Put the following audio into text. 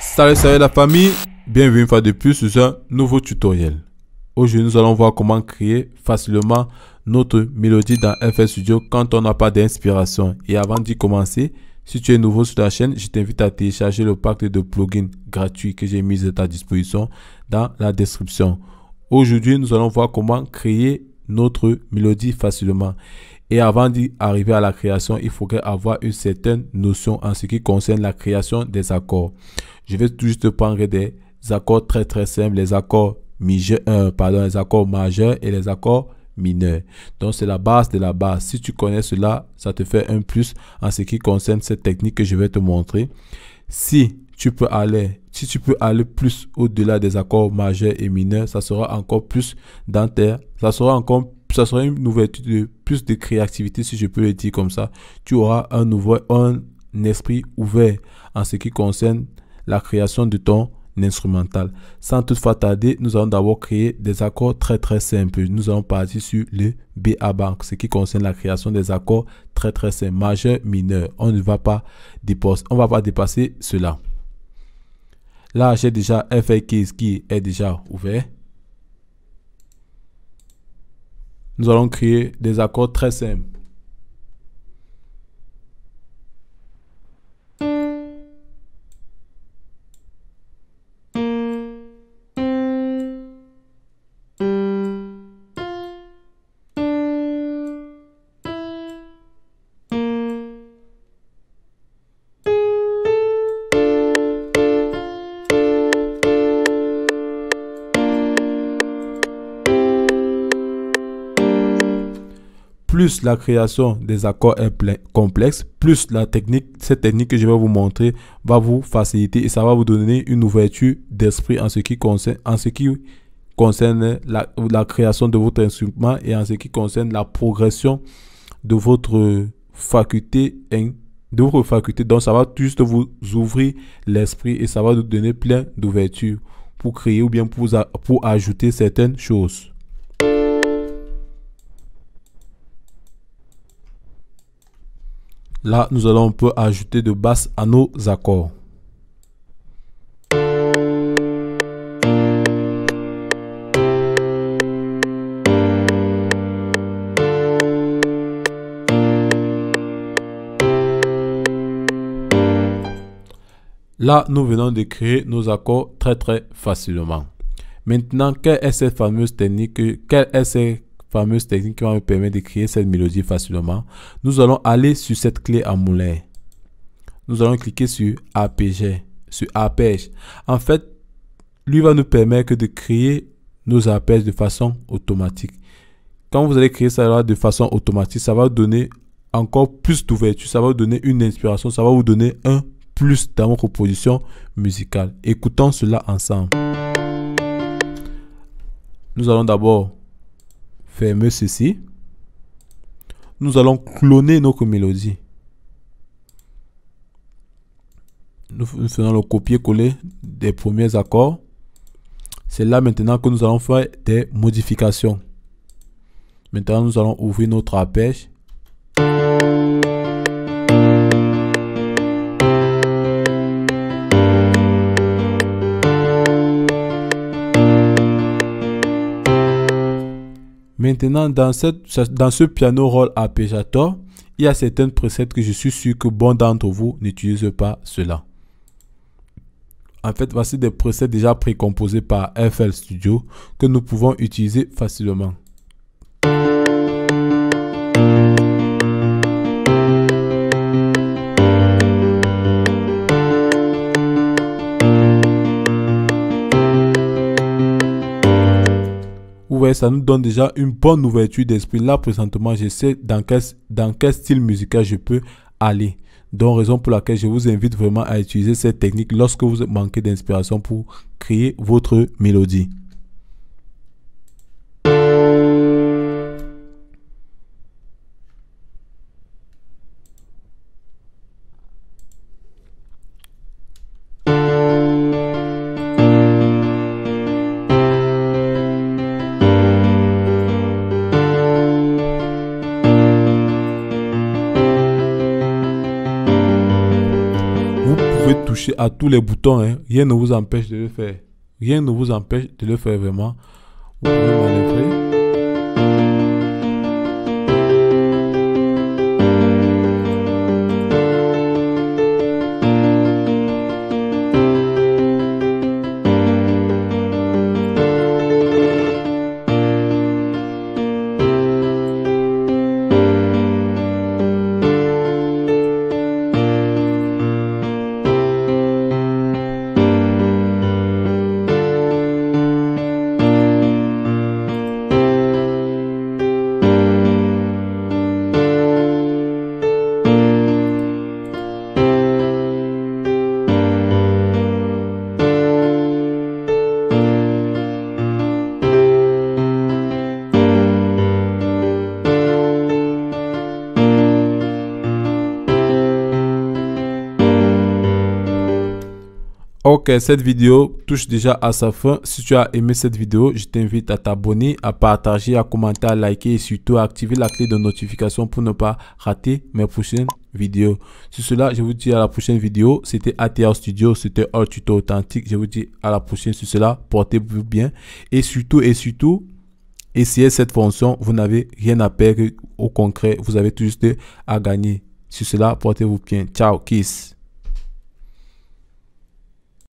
Salut la famille, bienvenue une fois de plus sur un nouveau tutoriel. Aujourd'hui nous allons voir comment créer facilement notre mélodie dans FL Studio quand on n'a pas d'inspiration. Et avant d'y commencer, si tu es nouveau sur la chaîne, je t'invite à télécharger le pack de plugins gratuits que j'ai mis à ta disposition dans la description. Aujourd'hui nous allons voir comment créer notre mélodie facilement. Et avant d'y arriver à la création, il faudrait avoir une certaine notion en ce qui concerne la création des accords. Je vais tout juste prendre des accords très simples, les accords les accords majeurs et les accords mineurs. Donc c'est la base de la base. Si tu connais cela, ça te fait un plus en ce qui concerne cette technique que je vais te montrer. Si tu peux aller plus au-delà des accords majeurs et mineurs, ça sera encore plus ça sera une ouverture de plus de créativité, si je peux le dire comme ça. Tu auras un esprit ouvert en ce qui concerne la création de ton instrumental. Sans toutefois tarder, nous allons d'abord créer des accords très simples. Nous allons partir sur le BA Bank, ce qui concerne la création des accords très simples, majeur, mineur. On ne va pas dépasser cela. Là, j'ai déjà FL Keys qui est déjà ouvert. Nous allons créer des accords très simples. Plus la création des accords est complexe, plus cette technique que je vais vous montrer va vous faciliter et ça va vous donner une ouverture d'esprit en ce qui concerne la création de votre instrument et en ce qui concerne la progression de votre faculté. Donc ça va juste vous ouvrir l'esprit et ça va vous donner plein d'ouverture pour créer ou bien pour ajouter certaines choses. Là, nous allons un peu ajouter de basse à nos accords. Là, nous venons de créer nos accords très facilement. Maintenant, quelle est cette fameuse technique qui va me permettre de créer cette mélodie facilement? Nous allons aller sur cette clé à moulin. Nous allons cliquer sur arpège. En fait, lui va nous permettre de créer nos arpèges de façon automatique. Quand vous allez créer ça de façon automatique, ça va vous donner encore plus d'ouverture, ça va vous donner une inspiration, ça va vous donner un plus dans votre composition musicale. Écoutons cela ensemble. Nous allons d'abord fermer ceci. Nous allons cloner notre mélodie. Nous faisons le copier-coller des premiers accords. C'est là maintenant que nous allons faire des modifications. Maintenant, nous allons ouvrir notre arpège. Maintenant, dans ce piano roll arpégiateur, il y a certaines presets que je suis sûr que bon d'entre vous n'utilisent pas cela. En fait, voici des presets déjà précomposés par FL Studio que nous pouvons utiliser facilement. Ça nous donne déjà une bonne ouverture d'esprit. Là, présentement, je sais dans quel style musical je peux aller. Donc, raison pour laquelle je vous invite vraiment à utiliser cette technique lorsque vous manquez d'inspiration pour créer votre mélodie. pouvez toucher à tous les boutons, hein. Rien ne vous empêche de le faire. Rien ne vous empêche de le faire vraiment. Vous pouvez manœuvrer. Ok, cette vidéo touche déjà à sa fin. Si tu as aimé cette vidéo, je t'invite à t'abonner, à partager, à commenter, à liker et surtout à activer la clé de notification pour ne pas rater mes prochaines vidéos. Sur cela, je vous dis à la prochaine vidéo. C'était ATR Studio, c'était un tuto authentique. Je vous dis à la prochaine. Sur cela, portez-vous bien et surtout, essayez cette fonction. Vous n'avez rien à perdre au concret. Vous avez tout juste à gagner. Sur cela, portez-vous bien. Ciao, kiss.